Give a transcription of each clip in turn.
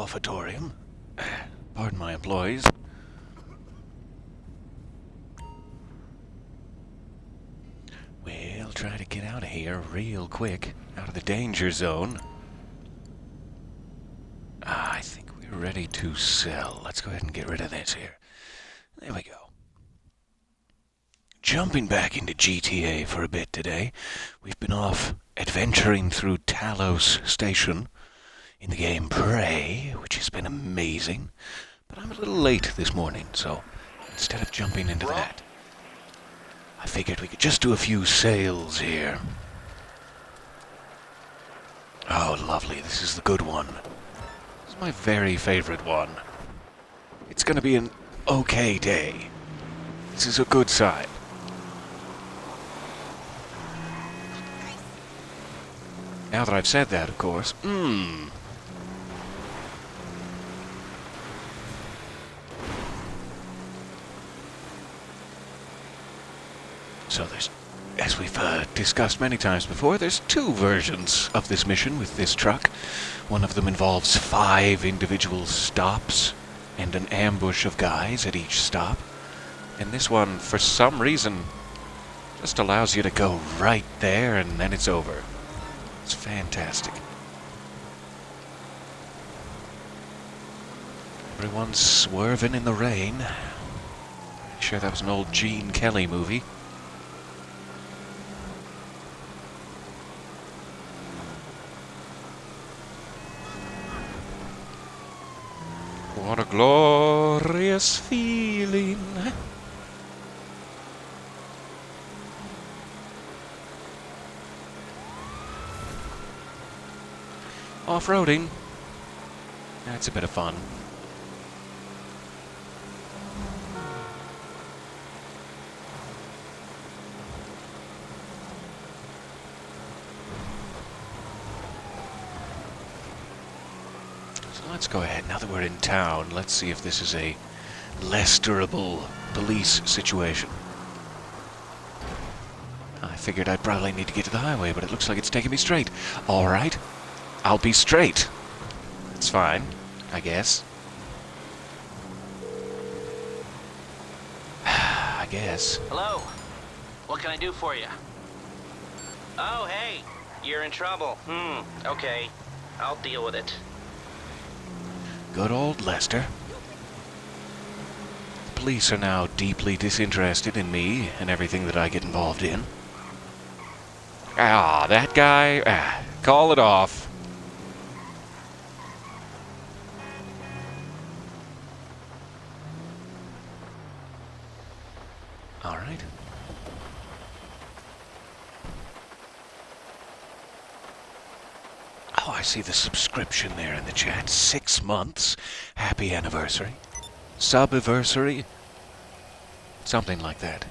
offitorium. Pardon my employees. We'll try to get out of here real quick. Out of the danger zone. I think we're ready to sell. Let's go ahead and get rid of this here. There we go. Jumping back into GTA for a bit today. We've been off adventuring through Talos Station in the game Prey, which has been amazing. But I'm a little late this morning, so instead of jumping into that, I figured we could just do a few sales here. Oh, lovely. This is the good one. This is my very favorite one. It's going to be an okay day. This is a good sign. Now that I've said that, of course. So there's, as we've discussed many times before, there's two versions of this mission with this truck. One of them involves 5 individual stops and an ambush of guys at each stop. And this one, for some reason, just allows you to go right there and then it's over. It's fantastic. Everyone's swerving in the rain. Pretty sure that was an old Gene Kelly movie. What a glorious feeling. Off-roading. That's a bit of fun. So let's go ahead, now that we're in town, let's see if this is a Lesterable police situation. I figured I'd probably need to get to the highway, but it looks like it's taking me straight. Alright. I'll be straight. It's fine, I guess. I guess. Hello. What can I do for you? Oh, hey. You're in trouble. Okay. I'll deal with it. Good old Lester. The police are now deeply disinterested in me and everything that I get involved in. Ah, that guy. Call it off. All right. Oh, I see the subscription there in the chat. 6 months. Happy anniversary. Subiversary. Something like that.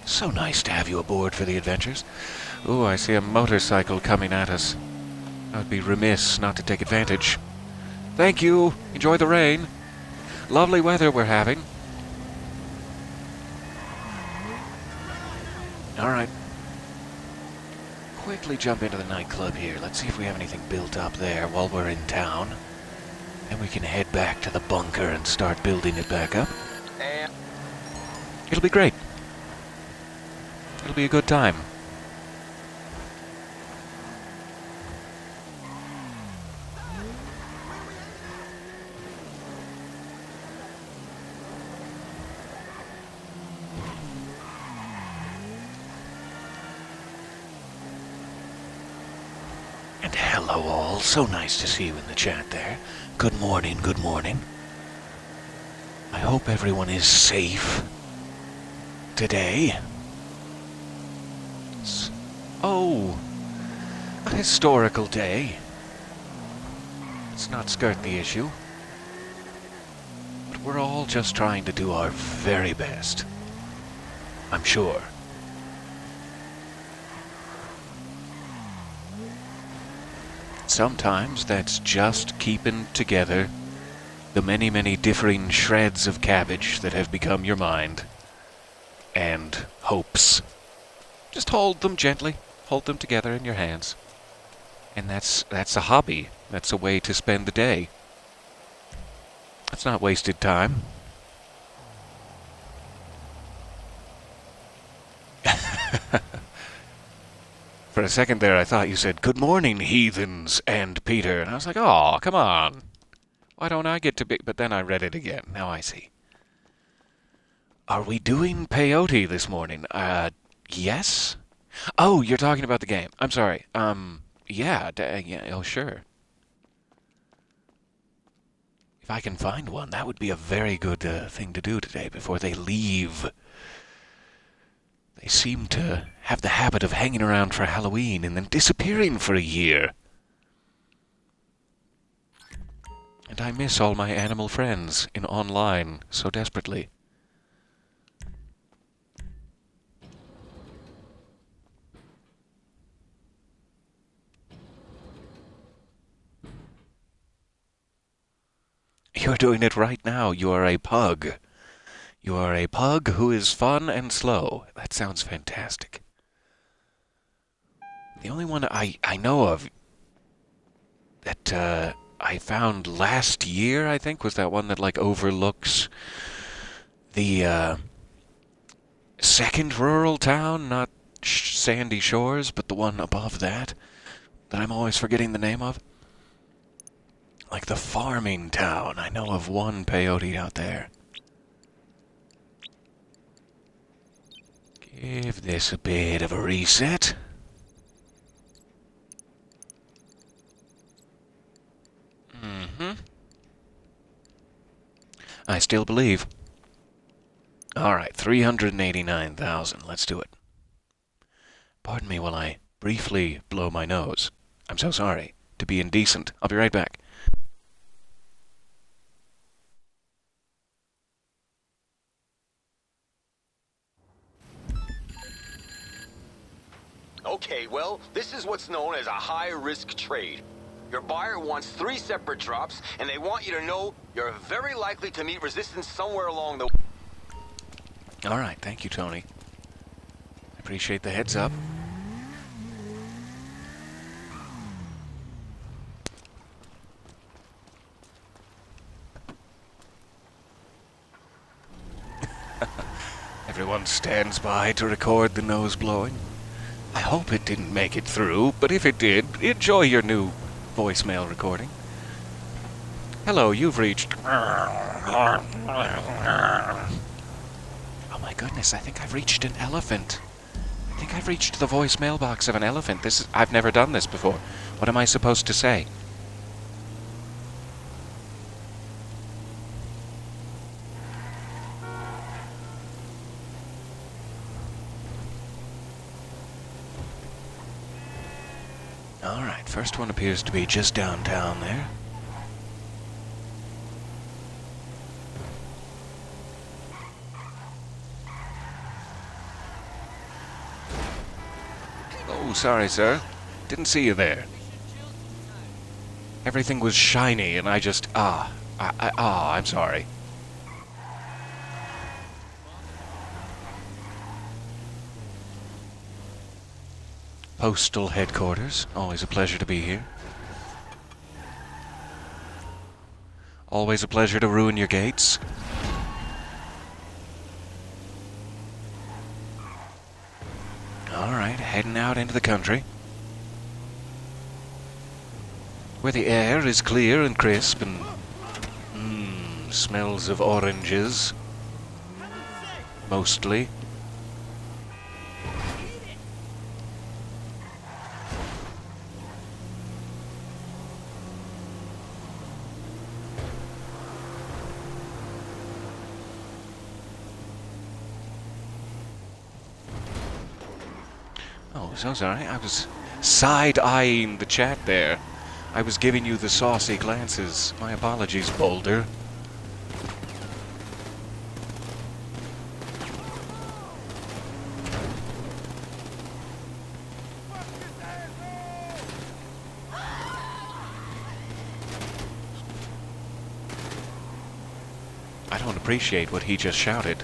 So nice to have you aboard for the adventures. Ooh, I see a motorcycle coming at us. I would be remiss not to take advantage. Thank you. Enjoy the rain. Lovely weather we're having. Alright. Quickly jump into the nightclub here. Let's see if we have anything built up there while we're in town. Then we can head back to the bunker and start building it back up. It'll be great. It'll be a good time. And hello all, so nice to see you in the chat there. Good morning, good morning. I hope everyone is safe today. Oh, a historical day. Let's not skirt the issue. But we're all just trying to do our very best. I'm sure. Sometimes that's just keeping together the many, many differing shreds of cabbage that have become your mind. And hopes. Just hold them gently. Hold them together in your hands. And that's a hobby. That's a way to spend the day. That's not wasted time. For a second there, I thought you said, "Good morning, heathens," and Peter. And I was like, "Oh, come on. Why don't I get to be..." But then I read it again. Now I see. Are we doing peyote this morning? Yes? Oh, you're talking about the game. I'm sorry. Yeah, yeah, oh, sure. If I can find one, that would be a very good thing to do today before they leave. They seem to have the habit of hanging around for Halloween and then disappearing for a year. And I miss all my animal friends in online so desperately. You're doing it right now. You are a pug. You are a pug who is fun and slow. That sounds fantastic. The only one I know of that I found last year, I think, was that one that like overlooks the second rural town, not Sandy Shores, but the one above that I'm always forgetting the name of. Like the farming town. I know of one peyote out there. Give this a bit of a reset. I still believe. Alright, 389,000. Let's do it. Pardon me while I briefly blow my nose. I'm so sorry. To be indecent. I'll be right back. Okay, well, this is what's known as a high-risk trade. Your buyer wants 3 separate drops, and they want you to know you're very likely to meet resistance somewhere along the... Alright, thank you, Tony. I appreciate the heads up. Everyone stands by to record the nose blowing. I hope it didn't make it through, but if it did, enjoy your new voicemail recording. Hello, you've reached... Oh my goodness, I think I've reached an elephant. I think I've reached the voicemail box of an elephant. I've never done this before. What am I supposed to say? Alright, first one appears to be just downtown there. Oh, sorry, sir. Didn't see you there. Everything was shiny and I just... I'm sorry. Postal headquarters. Always a pleasure to be here. Always a pleasure to ruin your gates. Alright, heading out into the country. Where the air is clear and crisp and... smells of oranges. Mostly. Oh, so sorry. I was side-eyeing the chat there. I was giving you the saucy glances. My apologies, Boulder. I don't appreciate what he just shouted.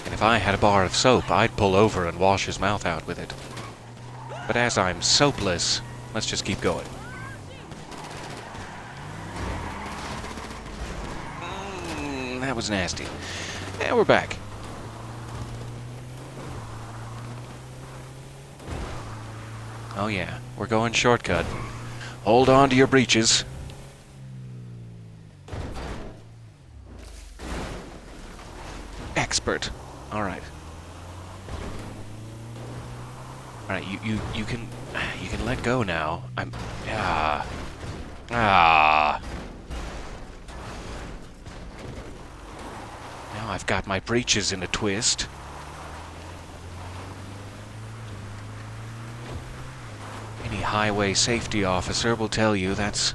And if I had a bar of soap, I'd pull over and wash his mouth out with it. But as I'm soapless, let's just keep going. that was nasty. And we're back. Oh yeah, we're going shortcut. Hold on to your breeches. Expert. Alright. Alright, you can let go now. Now I've got my breeches in a twist. Any highway safety officer will tell you that's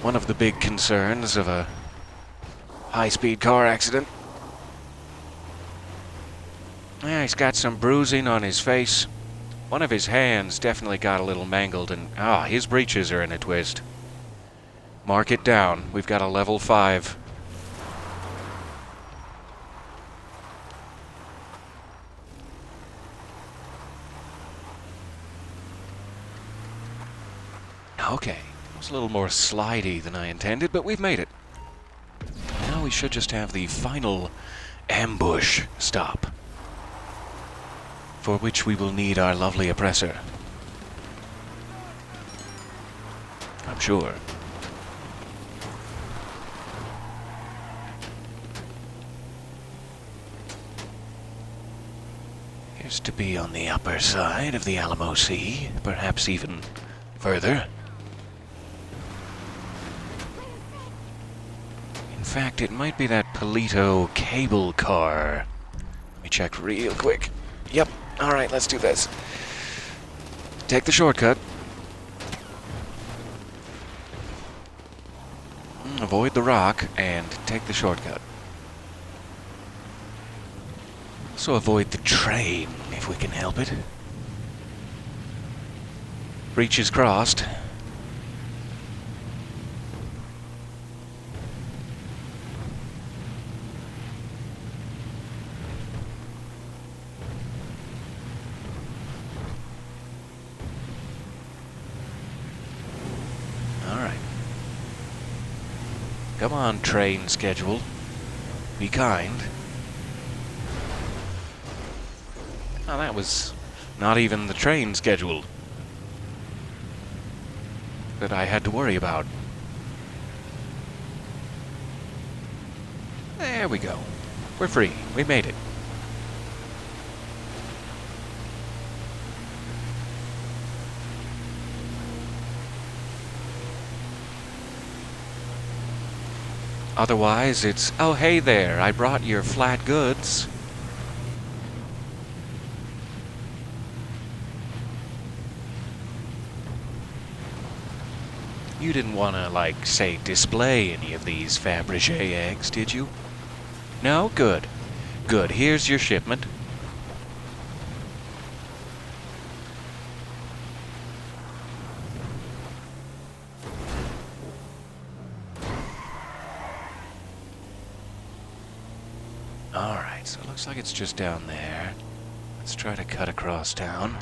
one of the big concerns of a high-speed car accident. Yeah, he's got some bruising on his face. One of his hands definitely got a little mangled, and his breeches are in a twist. Mark it down. We've got a level 5. Okay, it was a little more slidey than I intended, but we've made it. Now we should just have the final ambush stop, for which we will need our lovely oppressor. I'm sure. Appears to be on the upper side of the Alamo Sea, perhaps even further. In fact, it might be that Polito cable car. Let me check real quick. Yep. Alright, let's do this. Take the shortcut. Avoid the rock and take the shortcut. Also avoid the train, if we can help it. Breaches crossed. Come on, train schedule. Be kind. Oh, that was not even the train schedule that I had to worry about. There we go. We're free. We made it. Otherwise, it's, oh, hey there, I brought your flat goods. You didn't want to, like, say, display any of these Fabergé eggs, did you? No? Good. Good. Here's your shipment. Alright, so it looks like it's just down there. Let's try to cut across town.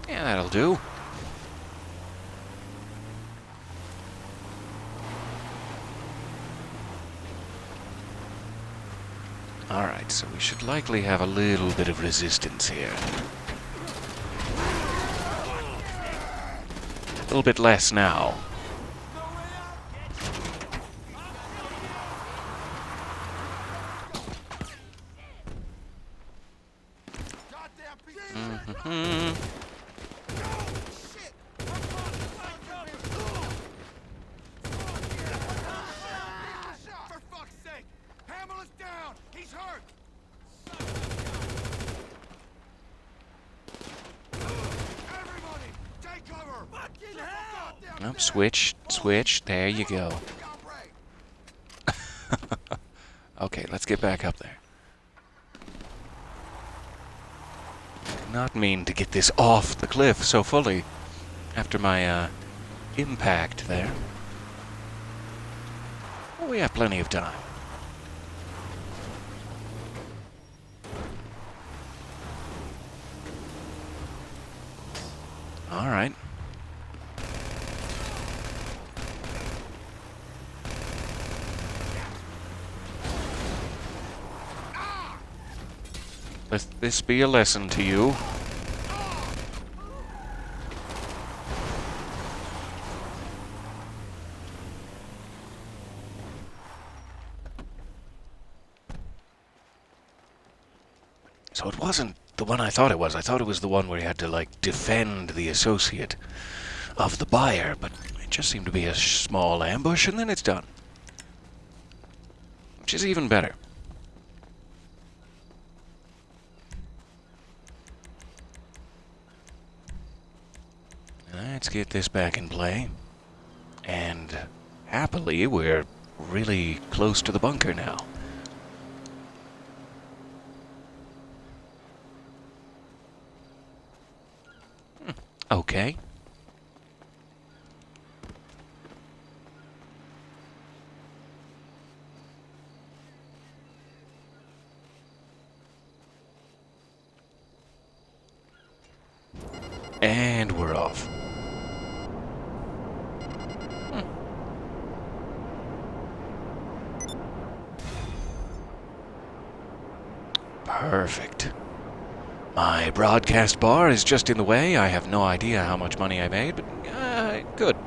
Yeah, that'll do. Alright, so we should likely have a little bit of resistance here. A little bit less now. Oh, switch, there you go. Okay, let's get back up there. Did not mean to get this off the cliff so fully after my impact there. Well, we have plenty of time. All right. Let this be a lesson to you. So it wasn't the one I thought it was. I thought it was the one where you had to, like, defend the associate of the buyer, but it just seemed to be a small ambush, and then it's done. Which is even better. Let's get this back in play. And happily, we're really close to the bunker now. Okay. And we're off. Perfect. My broadcast bar is just in the way. I have no idea how much money I made, but good.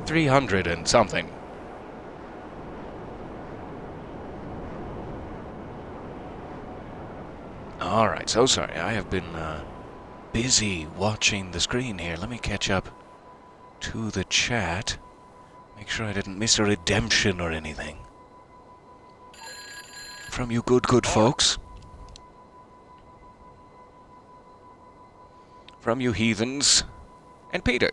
300 and something. Alright, so sorry. I have been busy watching the screen here. Let me catch up to the chat. Make sure I didn't miss a redemption or anything. From you good folks. From you heathens. And Peter.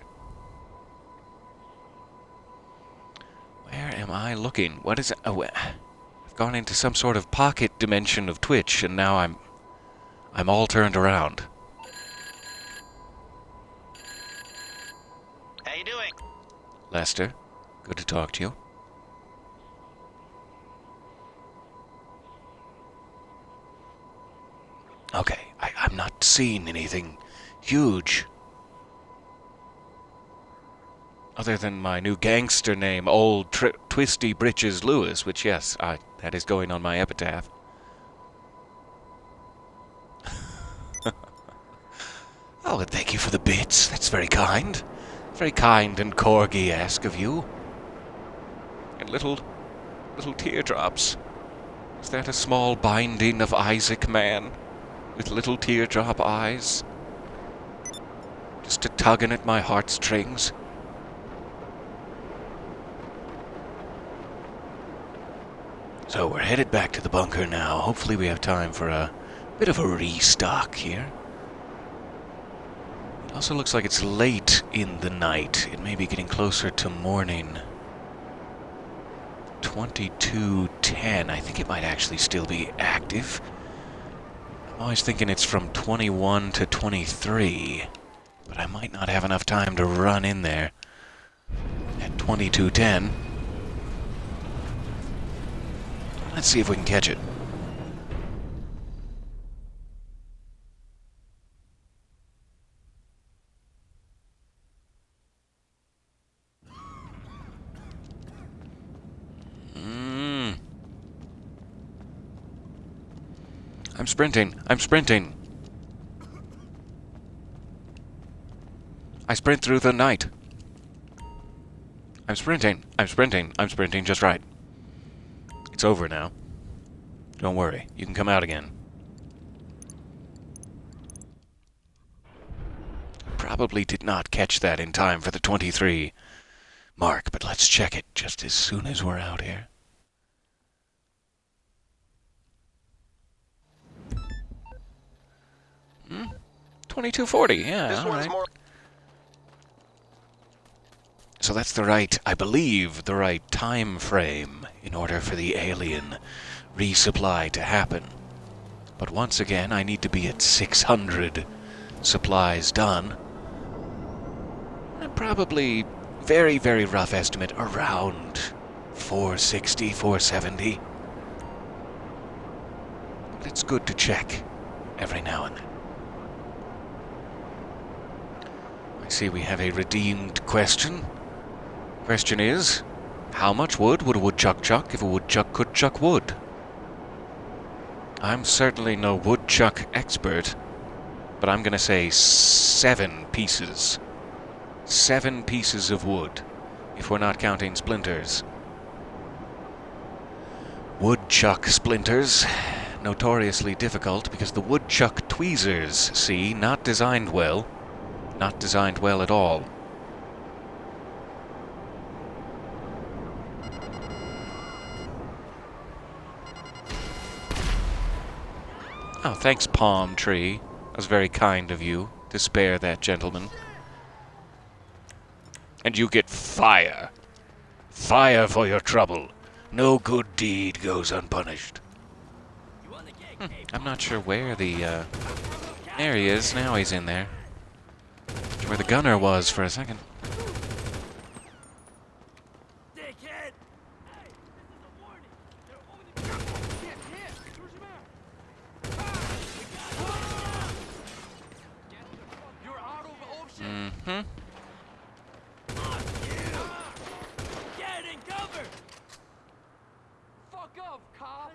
Where am I looking? What is it? Oh, I've gone into some sort of pocket dimension of Twitch, and now I'm all turned around. How you doing? Lester, good to talk to you. Okay, I'm not seeing anything huge. Other than my new gangster name, Old Twisty Britches Lewis, which, yes, that is going on my epitaph. Oh, and thank you for the bits. That's very kind. Very kind and corgi-esque of you. And little teardrops. Is that a small binding of Isaac Man? With little teardrop eyes? Just a-tugging at my heartstrings? So we're headed back to the bunker now. Hopefully we have time for a bit of a restock here. It also looks like it's late in the night. It may be getting closer to morning. 22:10. I think it might actually still be active. I'm always thinking it's from 21 to 23. But I might not have enough time to run in there at 22:10. Let's see if we can catch it. I'm sprinting. I sprint through the night. I'm sprinting just right. It's over now. Don't worry, you can come out again. Probably did not catch that in time for the 23 mark, but let's check it just as soon as we're out here. Hmm? 22:40, yeah, all right. So that's the right, I believe, the right time frame in order for the alien resupply to happen. But once again, I need to be at 600 supplies done. And probably, very, very rough estimate, around 460, 470. But it's good to check every now and then. I see we have a redeemed question. Question is, how much wood would a woodchuck chuck if a woodchuck could chuck wood? I'm certainly no woodchuck expert, but I'm gonna say 7 pieces. 7 pieces of wood, if we're not counting splinters. Woodchuck splinters, notoriously difficult because the woodchuck tweezers, see, not designed well. Not designed well at all. Oh, thanks, palm tree. That was very kind of you to spare that gentleman. And you get fire. Fire for your trouble. No good deed goes unpunished. I'm not sure where the, there he is. Now he's in there. Where the gunner was for a second. Mm-hmm. Get in cover! Fuck off, cop!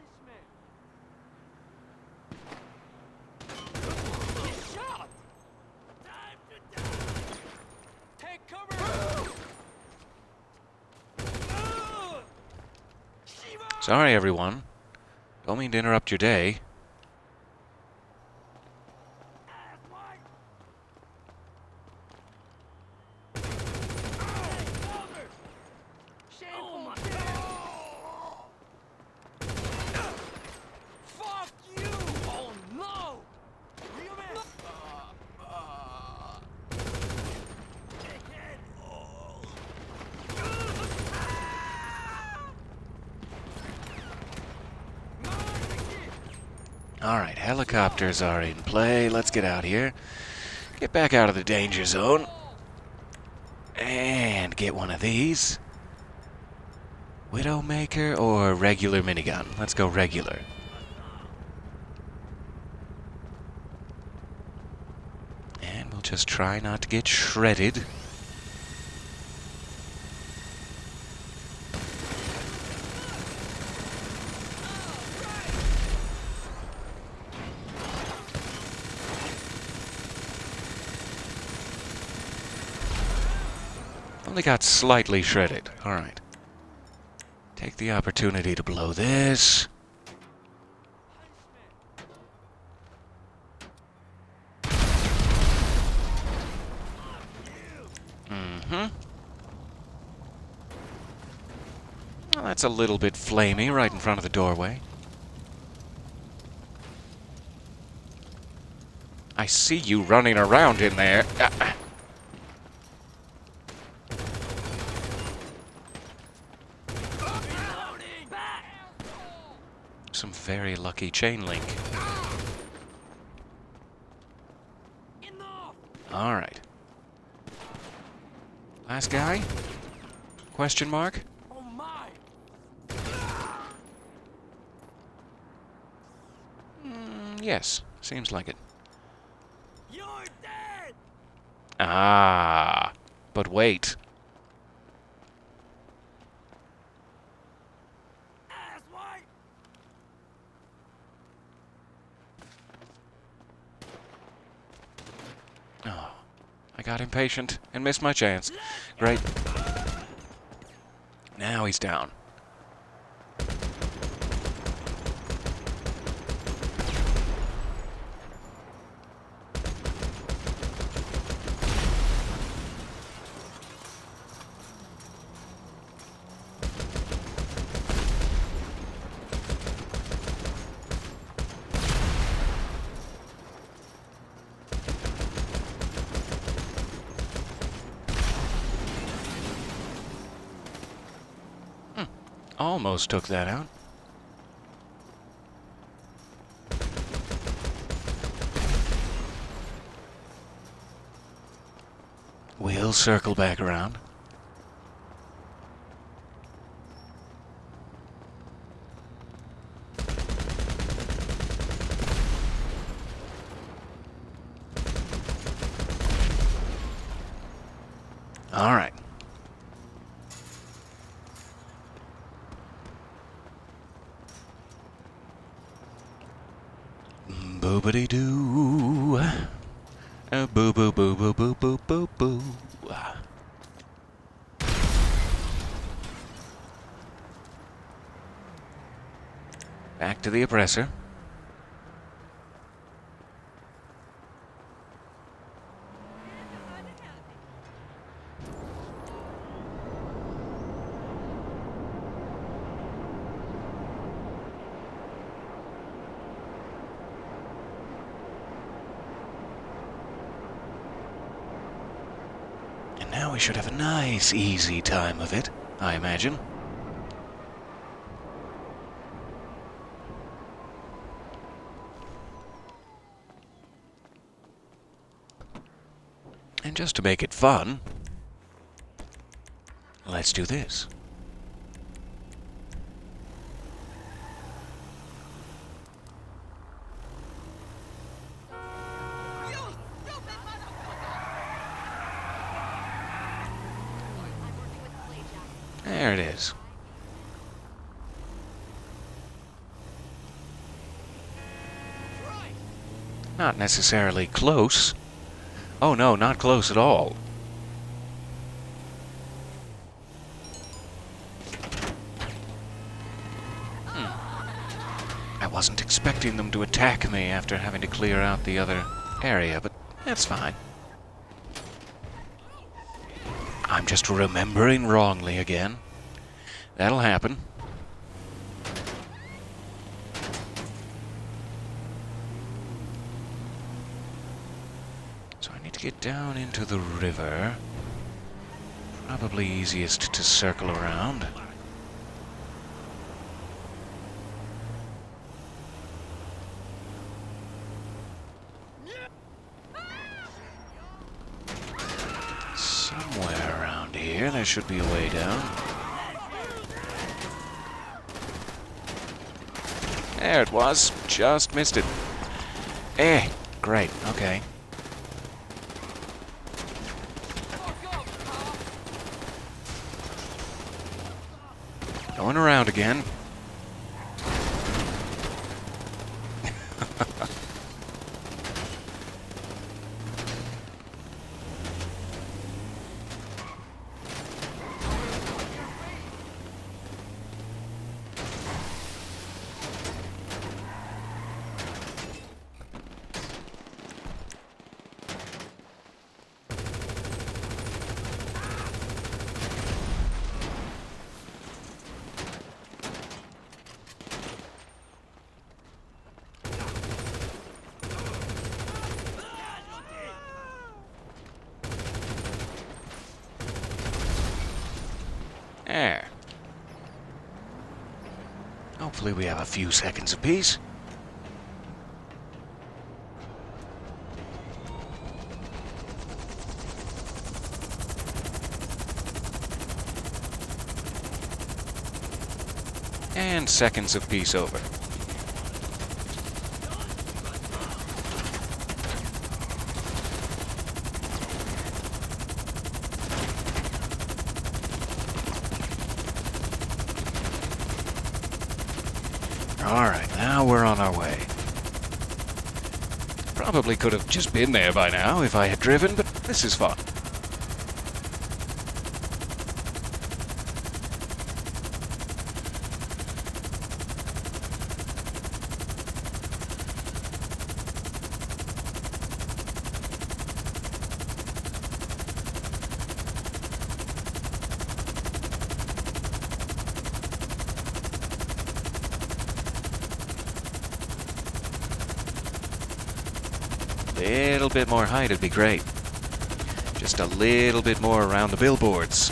Get shot! Time to die! Take cover! Sorry, everyone. Don't mean to interrupt your day. Fuck you! Oh no! Alright, helicopters are in play. Let's get out here. Get back out of the danger zone. And get one of these. Widowmaker or regular minigun? Let's go regular. And we'll just try not to get shredded. Only got slightly shredded. Alright. Take the opportunity to blow this. Mm-hmm. Well, that's a little bit flamey right in front of the doorway. I see you running around in there. Some very lucky chain link. Alright. Last guy? Question mark? Oh my! Yes. Seems like it. You're dead! Ah. But wait. Asswipe! Oh. I got impatient and missed my chance. Great. Now he's down. Almost took that out. We'll circle back around. boobity doo. Boo boo boo boo boo boo boo boo. Back to the oppressor. And now we should have a nice, easy time of it, I imagine. And just to make it fun, let's do this. There it is. Not necessarily close. Oh no, not close at all. I wasn't expecting them to attack me after having to clear out the other area, but that's fine. I'm just remembering wrongly again. That'll happen. So I need to get down into the river. Probably easiest to circle around. Somewhere around here, there should be a way down. There it was. Just missed it. Eh, great, okay. Going around again. There. Hopefully we have a few seconds apiece. And seconds of peace over. Alright, now we're on our way. Probably could have just been there by now if I had driven, but this is fun. Little bit more height would be great. Just a little bit more around the billboards.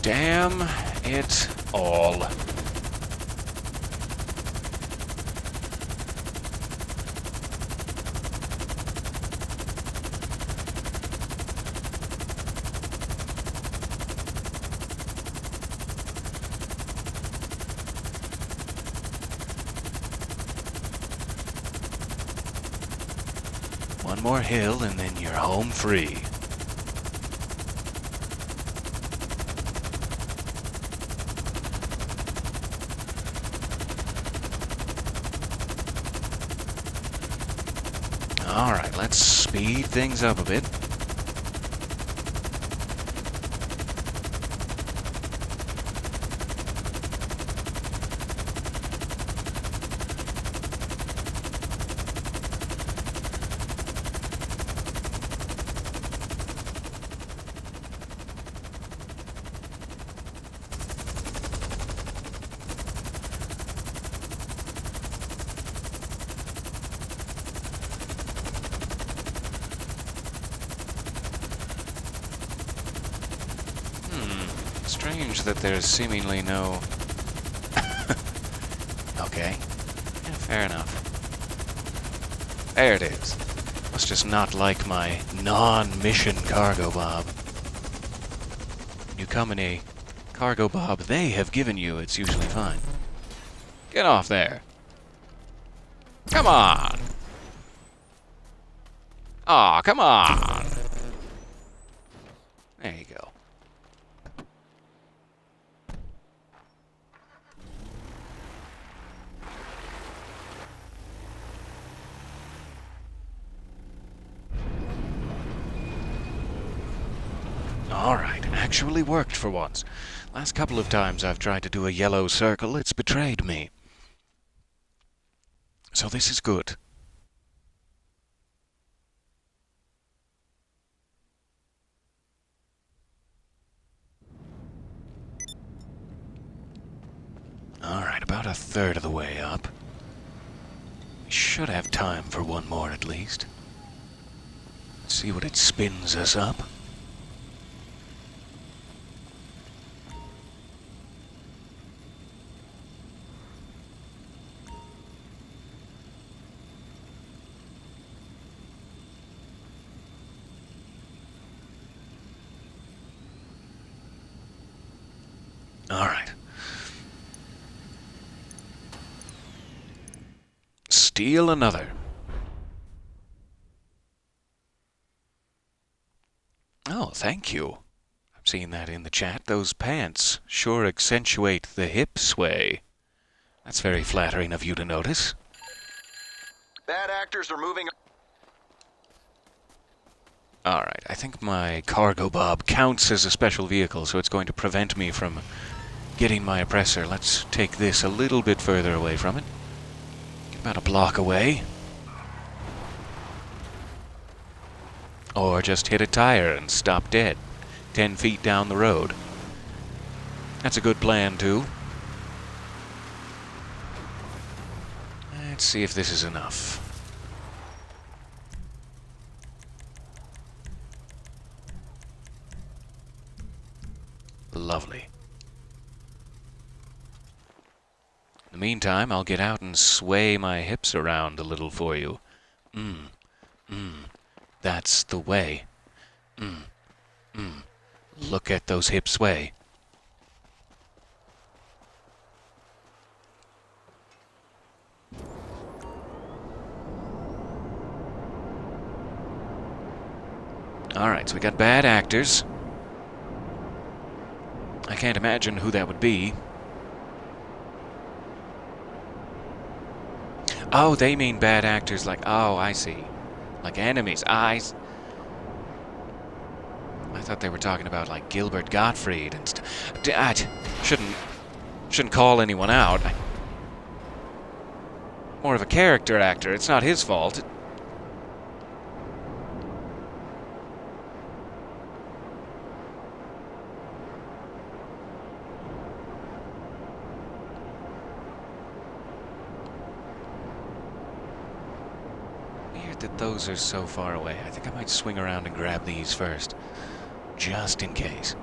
Damn it all. One more hill and then you're home free. Alright, let's speed things up a bit. Strange that there's seemingly no... Okay. Yeah, fair enough. There it is. Must just not like my non-mission cargo bob. When you come in a cargo bob they have given you, it's usually fine. Get off there. Come on! Aw, come on! There you go. Alright, actually worked for once. Last couple of times I've tried to do a yellow circle, it's betrayed me. So this is good. Alright, about a third of the way up. We should have time for one more at least. Let's see what it spins us up. Alright. Steal another. Oh, thank you. I've seen that in the chat. Those pants sure accentuate the hip sway. That's very flattering of you to notice. Bad actors are moving. Alright, I think my cargo bob counts as a special vehicle, so it's going to prevent me from getting my oppressor. Let's take this a little bit further away from it. Get about a block away. Or just hit a tire and stop dead. 10 feet down the road. That's a good plan, too. Let's see if this is enough. Lovely. In the meantime, I'll get out and sway my hips around a little for you. That's the way. Look at those hips sway. Alright, so we got bad actors. I can't imagine who that would be. Oh, they mean bad actors like... Oh, I see. Like enemies. I thought they were talking about, like, Gilbert Gottfried and stuff. Shouldn't call anyone out. More of a character actor. It's not his fault. That those are so far away. I think I might swing around and grab these first, just in case.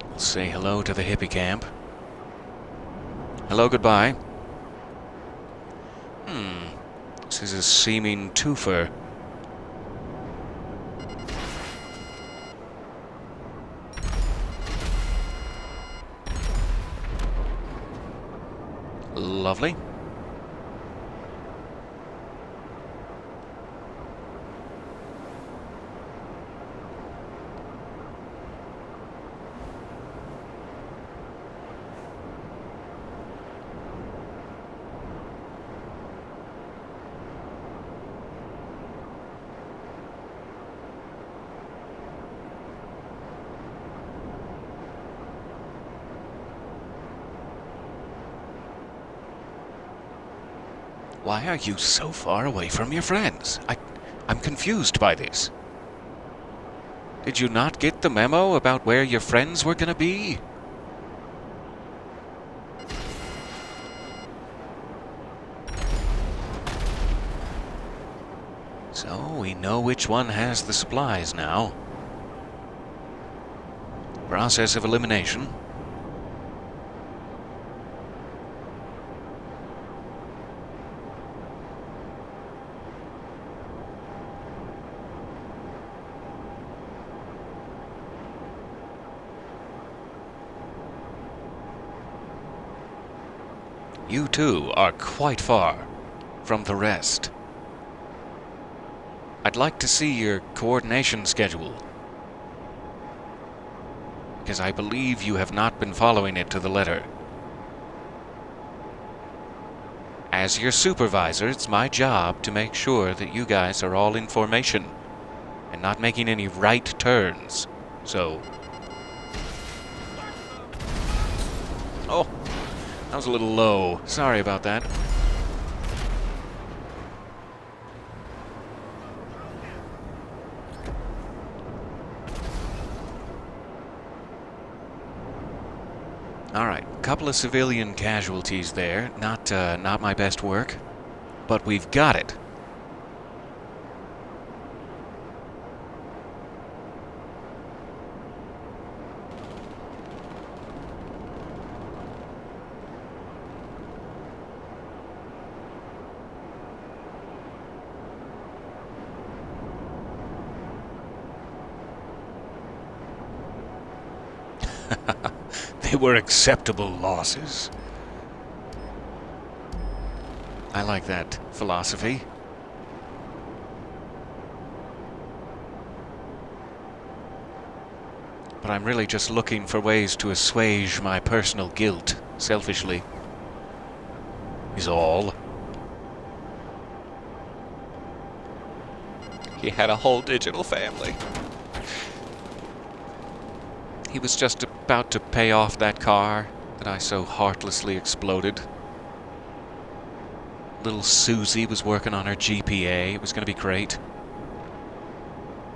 We'll say hello to the hippie camp. Hello, goodbye. This is a seeming twofer. Lovely. Why are you so far away from your friends? I'm confused by this. Did you not get the memo about where your friends were gonna be? So we know which one has the supplies now. Process of elimination. You two are quite far from the rest. I'd like to see your coordination schedule, because I believe you have not been following it to the letter. As your supervisor, it's my job to make sure that you guys are all in formation and not making any right turns. So... Oh, that was a little low. Sorry about that. Alright, a couple of civilian casualties there. Not my best work, but we've got it. They were acceptable losses. I like that philosophy. But I'm really just looking for ways to assuage my personal guilt, selfishly. Is all. He had a whole digital family. He was just about to pay off that car that I so heartlessly exploded. Little Susie was working on her GPA. It was going to be great.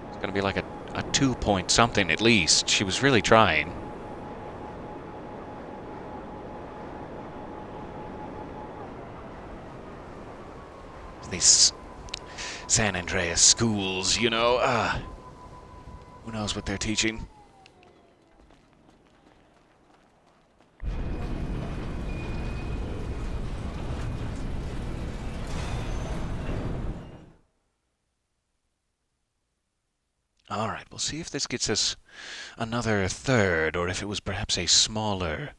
It's going to be like a 2 point something at least. She was really trying. These San Andreas schools, you know, who knows what they're teaching? Alright, we'll see if this gets us another third, or if it was perhaps a smaller...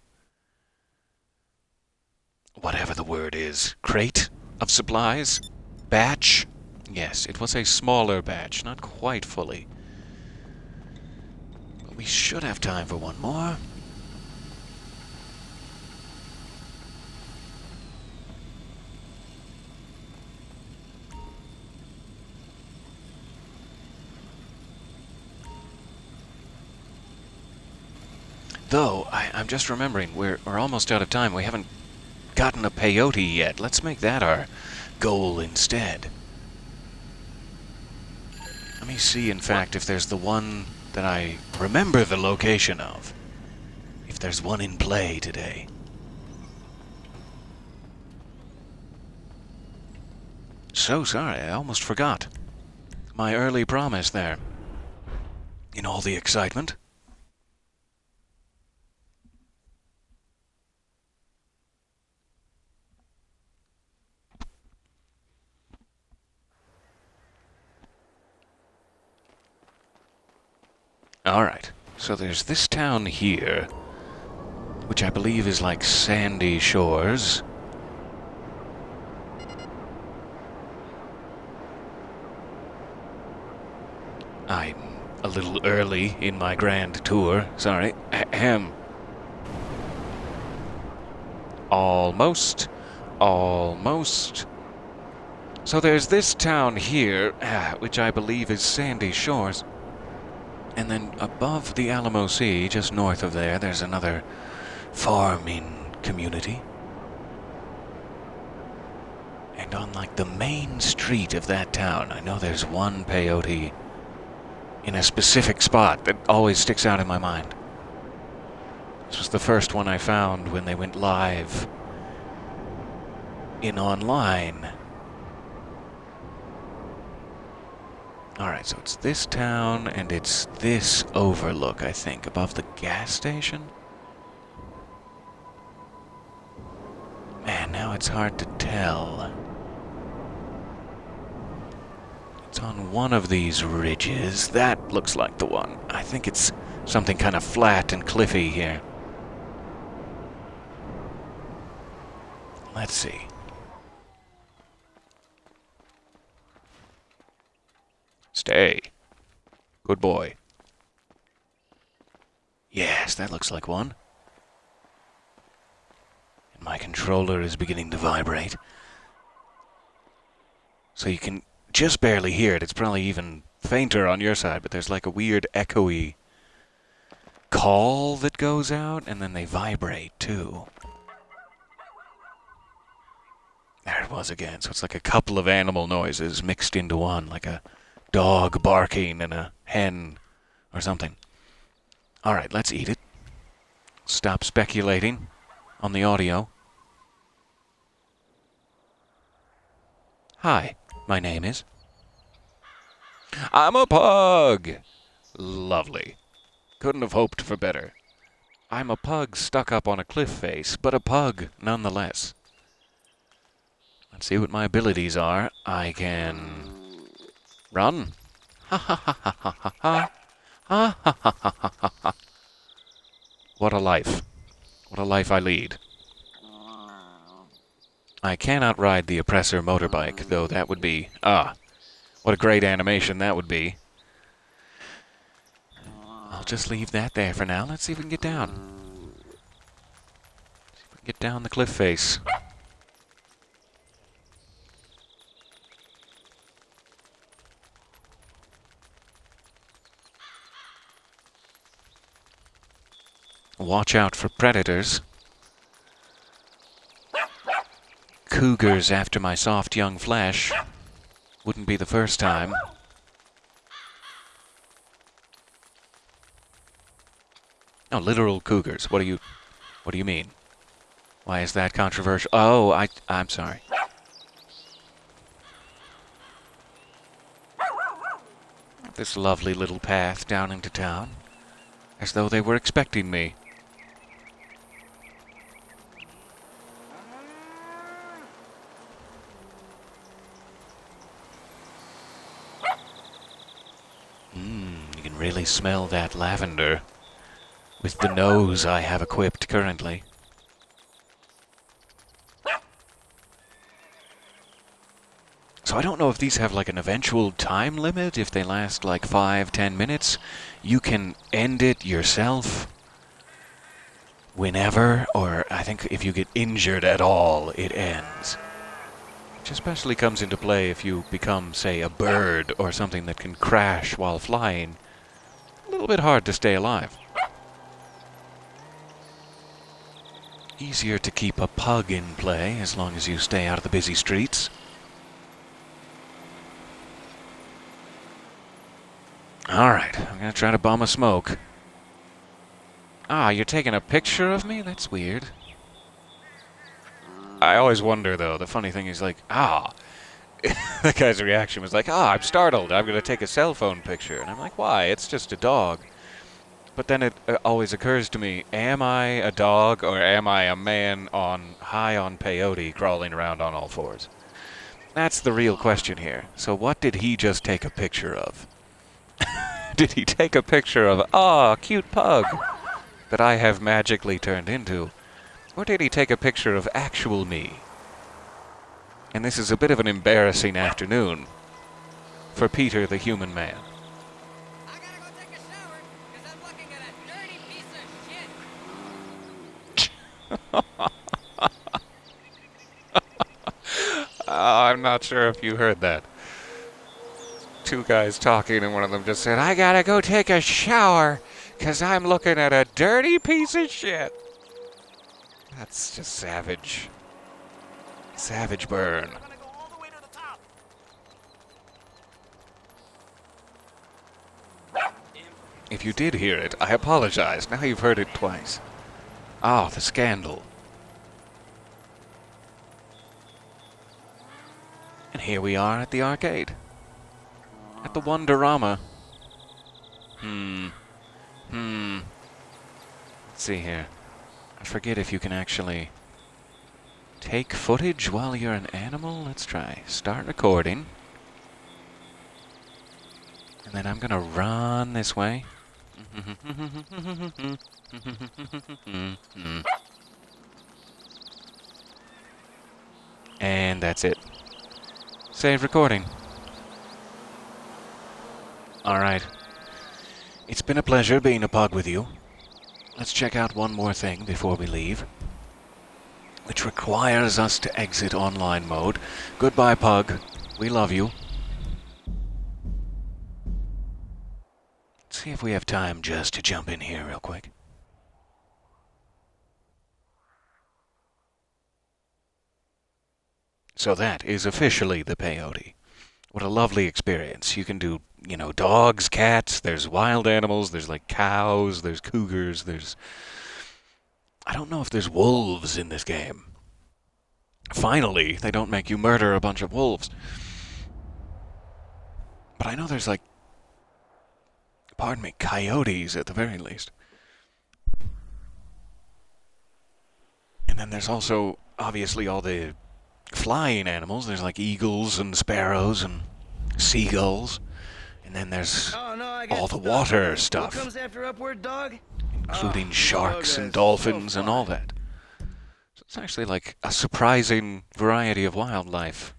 whatever the word is. Crate of supplies? Batch? Yes, it was a smaller batch, not quite fully. But we should have time for one more. Though, I'm just remembering, we're almost out of time. We haven't gotten a peyote yet. Let's make that our goal instead. Let me see, in fact, if there's the one that I remember the location of. If there's one in play today. So sorry, I almost forgot. My early promise there. In all the excitement. Alright, so there's this town here, which I believe is like Sandy Shores. I'm a little early in my grand tour. Sorry. Ahem. Almost. Almost. So there's this town here, which I believe is Sandy Shores. And then above the Alamo Sea, just north of there, there's another farming community. And on like the main street of that town, I know there's one peyote in a specific spot that always sticks out in my mind. This was the first one I found when they went live in online. Alright, so it's this town and it's this overlook, I think, above the gas station? Man, now it's hard to tell. It's on one of these ridges. That looks like the one. I think it's something kind of flat and cliffy here. Let's see. Stay. Good boy. Yes, that looks like one. And my controller is beginning to vibrate. So you can just barely hear it. It's probably even fainter on your side, but there's like a weird echoey call that goes out, and then they vibrate too. There it was again. So it's like a couple of animal noises mixed into one, like a dog barking and a hen or something. Alright, let's eat it. Stop speculating on the audio. Hi, my name is... I'm a pug! Lovely. Couldn't have hoped for better. I'm a pug stuck up on a cliff face, but a pug nonetheless. Let's see what my abilities are. I can... run. Ha ha ha ha ha ha ha. Ha ha ha ha ha ha. What a life. What a life I lead. I cannot ride the oppressor motorbike, though that would be... what a great animation that would be. I'll just leave that there for now. Let's see if we can get down. See if we can get down the cliff face. Watch out for predators. Cougars after my soft young flesh. Wouldn't be the first time. No, literal cougars. What do you mean? Why is that controversial? Oh, I'm sorry. This lovely little path down into town. As though they were expecting me. You can really smell that lavender with the nose I have equipped currently. So I don't know if these have like an eventual time limit, if they last like 5-10 minutes. You can end it yourself whenever, or I think if you get injured at all, it ends. Which especially comes into play if you become, say, a bird or something that can crash while flying. A little bit hard to stay alive. Easier to keep a pug in play as long as you stay out of the busy streets. Alright, I'm gonna try to bum a smoke. You're taking a picture of me? That's weird. I always wonder, though, the funny thing is like, the guy's reaction was like, I'm startled, I'm gonna take a cell phone picture. And I'm like, why? It's just a dog. But then it always occurs to me, am I a dog or am I a man high on peyote crawling around on all fours? That's the real question here. So what did he just take a picture of? Did he take a picture of, cute pug that I have magically turned into? Or did he take a picture of actual me? And this is a bit of an embarrassing afternoon for Peter the human man. I'm not sure if you heard that. Two guys talking, and one of them just said, I gotta go take a shower, 'cause I'm looking at a dirty piece of shit. That's just savage. Savage burn. I'm gonna go all the way to the top. If you did hear it, I apologize. Now you've heard it twice. Oh, the scandal. And here we are at the arcade. At the Wonderama. Let's see here. I forget if you can actually take footage while you're an animal. Let's try. Start recording. And then I'm gonna run this way. And that's it. Save recording. Alright. It's been a pleasure being a pug with you. Let's check out one more thing before we leave, which requires us to exit online mode. Goodbye, pug. We love you. Let's see if we have time just to jump in here real quick. So that is officially the peyote. What a lovely experience. You can do, dogs, cats, there's wild animals, there's like cows, there's cougars, I don't know if there's wolves in this game. Finally, they don't make you murder a bunch of wolves. But I know there's coyotes at the very least. And then there's also, obviously, all the flying animals. There's like eagles and sparrows and seagulls. And then there's all the water stuff. What comes after upward dog? Including sharks and dolphins and all that. So it's actually like a surprising variety of wildlife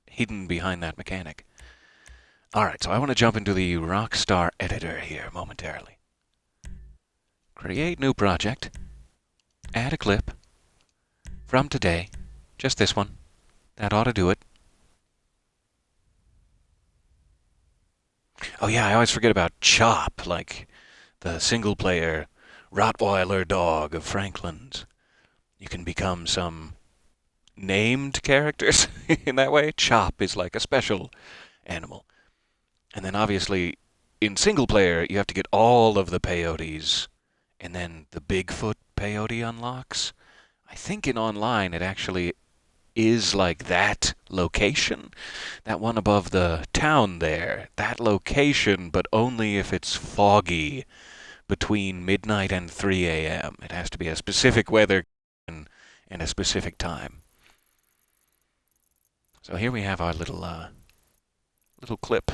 hidden behind that mechanic. Alright, so I want to jump into the Rockstar editor here momentarily. Create new project. Add a clip. From today. Just this one. That ought to do it. Oh yeah, I always forget about Chop, like the single-player Rottweiler dog of Franklin's. You can become some named characters in that way. Chop is like a special animal. And then obviously, in single-player, you have to get all of the peyotes, and then the Bigfoot peyote unlocks. I think in online it actually is like that location, that one above the town there, that location, but only if it's foggy between midnight and 3 a.m. It has to be a specific weather and a specific time. So here we have our little clip.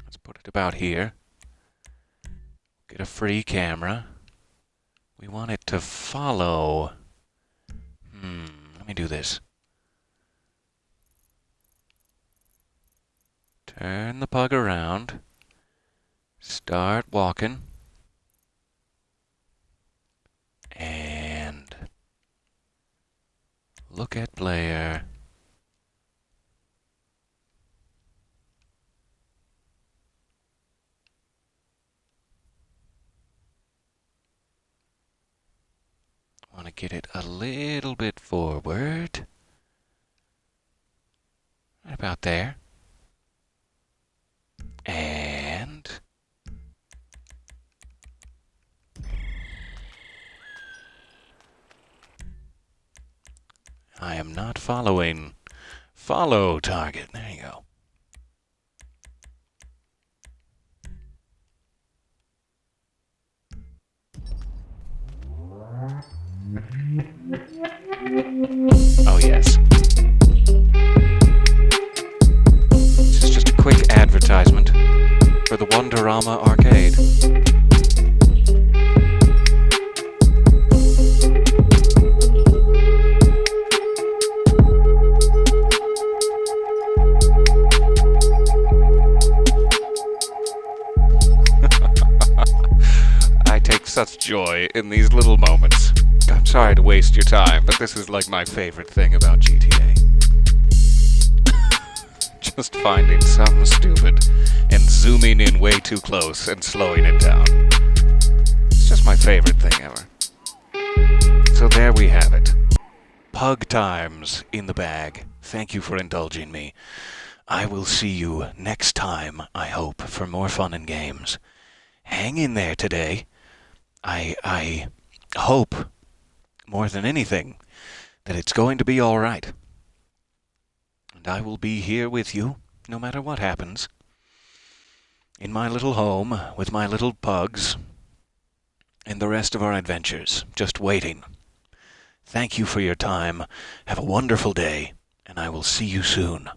Let's put it about here. Get a free camera. We want it to follow. Let me do this. Turn the pug around. Start walking. And look at player. Want to get it a little bit forward. Right about there. And I am not following. Follow target. There you go. Oh, yes. This is just a quick advertisement for the Wonderama arcade. such joy in these little moments. I'm sorry to waste your time, but this is like my favorite thing about GTA. Just finding something stupid and zooming in way too close and slowing it down. It's just my favorite thing ever. So there we have it. Pug times in the bag. Thank you for indulging me. I will see you next time, I hope, for more fun and games. Hang in there today. I hope, more than anything, that it's going to be all right. And I will be here with you, no matter what happens. In my little home, with my little pugs, and the rest of our adventures, just waiting. Thank you for your time. Have a wonderful day, and I will see you soon.